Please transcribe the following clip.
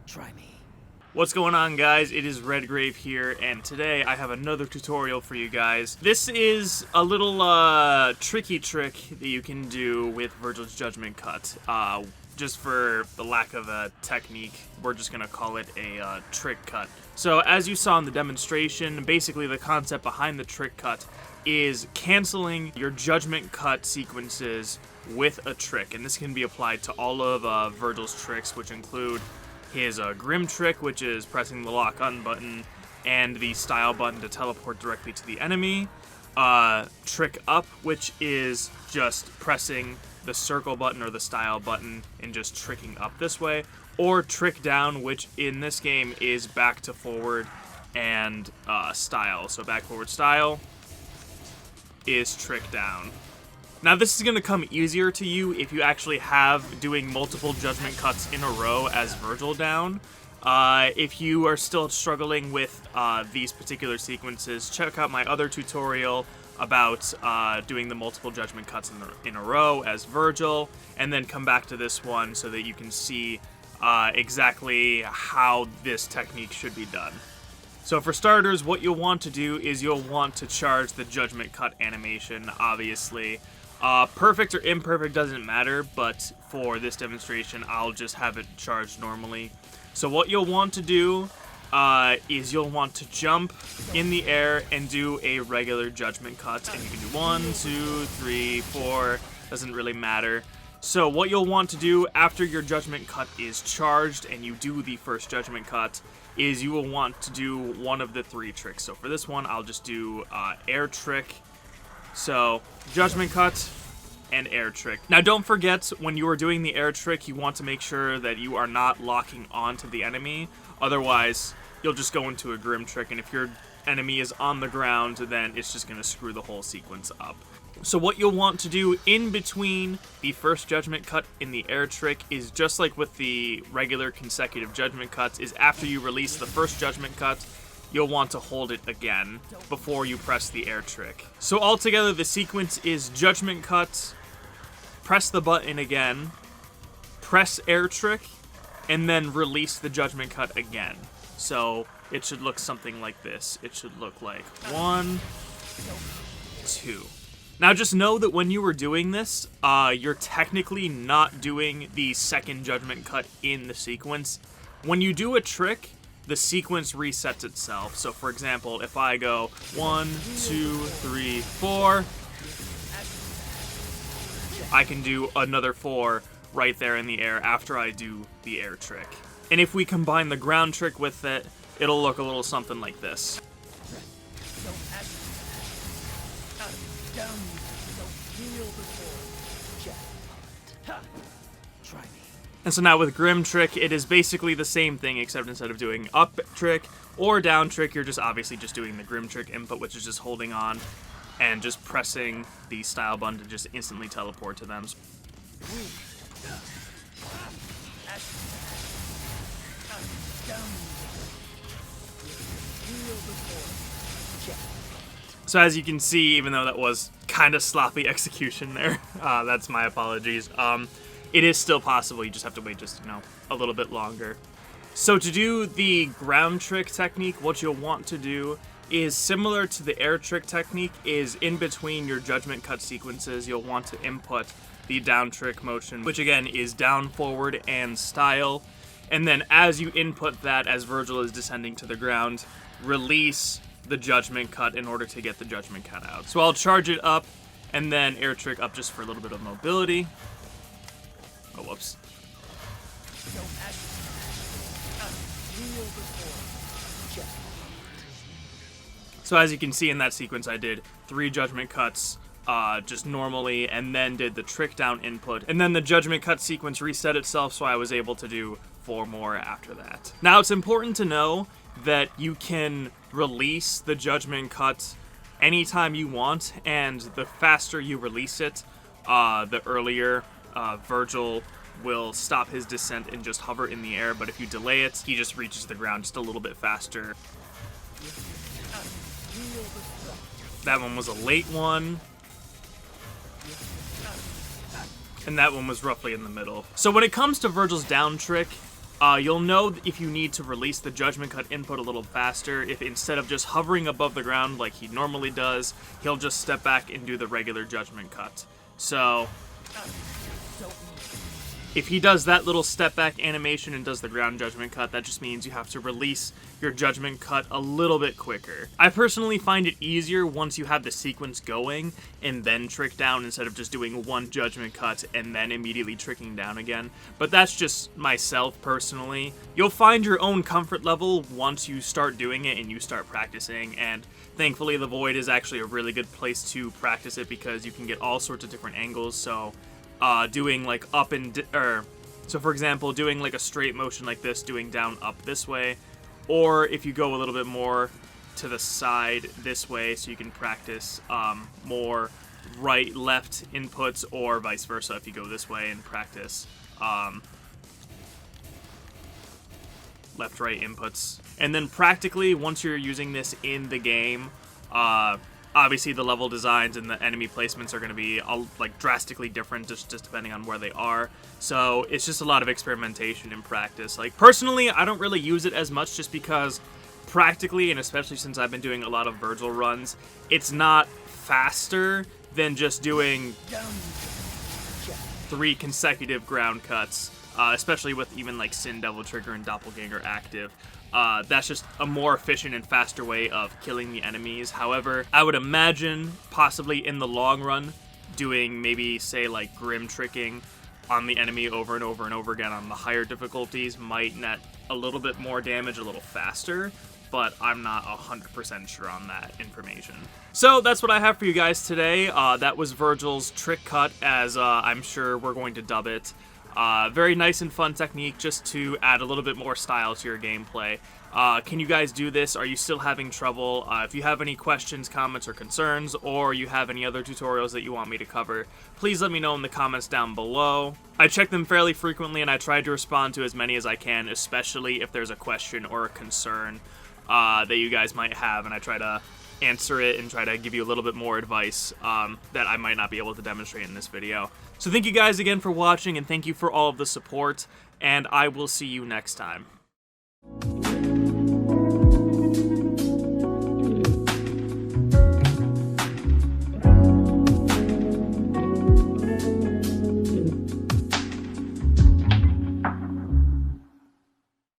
Try me. What's going on, guys? It is Redgrave here, and today I have another tutorial for you guys. This is a little tricky trick that you can do with Vergil's Judgment Cut. Just for the lack of a technique, we're just gonna call it a trick cut. So as you saw in the demonstration, basically the concept behind the trick cut is canceling your Judgment Cut sequences with a trick, and this can be applied to all of Vergil's tricks, which include his Grim trick, which is pressing the lock on button and the style button to teleport directly to the enemy. Trick up, which is just pressing the circle button or the style button and just tricking up this way. Or trick down, which in this game is back to forward and style. So back forward style is trick down. Now this is going to come easier to you if you actually have doing multiple Judgment Cuts in a row as Vergil down. If you are still struggling with these particular sequences, check out my other tutorial about doing the multiple Judgment Cuts in a row as Vergil, and then come back to this one so that you can see exactly how this technique should be done. So for starters, what you'll want to do is you'll want to charge the Judgment Cut animation, obviously. Perfect or imperfect doesn't matter, but for this demonstration, I'll just have it charged normally. So what you'll want to do is you'll want to jump in the air and do a regular Judgment Cut, and you can do 1, 2, 3, 4, doesn't really matter. So what you'll want to do after your Judgment Cut is charged and you do the first Judgment Cut is you will want to do one of the 3 tricks. So for this one, I'll just do air trick. So Judgment Cut and air trick. Now don't forget, when you are doing the air trick, you want to make sure that you are not locking onto the enemy. Otherwise, you'll just go into a Grim trick, and if your enemy is on the ground, then it's just going to screw the whole sequence up. So what you'll want to do in between the first Judgment Cut in the air trick is just like with the regular consecutive Judgment Cuts, is after you release the first Judgment Cut, you'll want to hold it again before you press the air trick. So altogether, the sequence is Judgment Cut, press the button again, press air trick, and then release the Judgment Cut again. So it should look something like this. It should look like 1, 2. Now just know that when you were doing this, you're technically not doing the second Judgment Cut in the sequence. When you do a trick, the sequence resets itself. So for example, if I go 1, 2, 3, 4, I can do another 4 right there in the air after I do the air trick. And if we combine the ground trick with it, it'll look a little something like this. And so now with Grim trick, it is basically the same thing, except instead of doing up trick or down trick, you're just obviously just doing the Grim trick input, which is just holding on and just pressing the style button to just instantly teleport to them. So as you can see, even though that was kind of sloppy execution there, that's my apologies. It is still possible, you just have to wait just, a little bit longer. So to do the ground trick technique, what you'll want to do is similar to the air trick technique, is in between your Judgment Cut sequences, you'll want to input the down trick motion, which again is down, forward, and style. And then as you input that, as Vergil is descending to the ground, release the Judgment Cut in order to get the Judgment Cut out. So I'll charge it up and then air trick up just for a little bit of mobility. Oh, whoops. So as you can see in that sequence, I did 3 Judgment Cuts just normally, and then did the trick down input. And then the Judgment Cut sequence reset itself, so I was able to do 4 more after that. Now, it's important to know that you can release the Judgment Cut anytime you want, and the faster you release it, the earlier Vergil will stop his descent and just hover in the air, but if you delay it, he just reaches the ground just a little bit faster. That one was a late one. and that one was roughly in the middle. So when it comes to Vergil's down trick, you'll know if you need to release the Judgment Cut input a little faster, if instead of just hovering above the ground like he normally does, he'll just step back and do the regular Judgment Cut. So if he does that little step back animation and does the ground Judgment Cut, that just means you have to release your Judgment Cut a little bit quicker. I personally find it easier once you have the sequence going and then trick down instead of just doing one Judgment Cut and then immediately tricking down again. But that's just myself personally. You'll find your own comfort level once you start doing it and you start practicing, and thankfully the Void is actually a really good place to practice it because you can get all sorts of different angles. So doing like up and so for example, doing like a straight motion like this, doing down up this way, or if you go a little bit more to the side this way, so you can practice more right left inputs, or vice versa if you go this way and practice left right inputs. And then practically once you're using this in the game, obviously the level designs and the enemy placements are going to be like drastically different just depending on where they are. So it's just a lot of experimentation and practice. Like personally, I don't really use it as much just because practically, and especially since I've been doing a lot of Vergil runs, it's not faster than just doing 3 consecutive ground cuts, especially with even like Sin, Devil Trigger, and Doppelganger active. That's just a more efficient and faster way of killing the enemies. However, I would imagine possibly in the long run, doing maybe say like Grim tricking on the enemy over and over and over again on the higher difficulties might net a little bit more damage a little faster, but I'm not 100% sure on that information. So that's what I have for you guys today. That was Vergil's trick cut, as I'm sure we're going to dub it. Very nice and fun technique just to add a little bit more style to your gameplay. Can you guys do this? Are you still having trouble? If you have any questions, comments, or concerns, or you have any other tutorials that you want me to cover, please let me know in the comments down below. I check them fairly frequently, and I try to respond to as many as I can, especially if there's a question or a concern that you guys might have, and I try to answer it and try to give you a little bit more advice that I might not be able to demonstrate in this video. So thank you guys again for watching, and thank you for all of the support, and I will see you next time.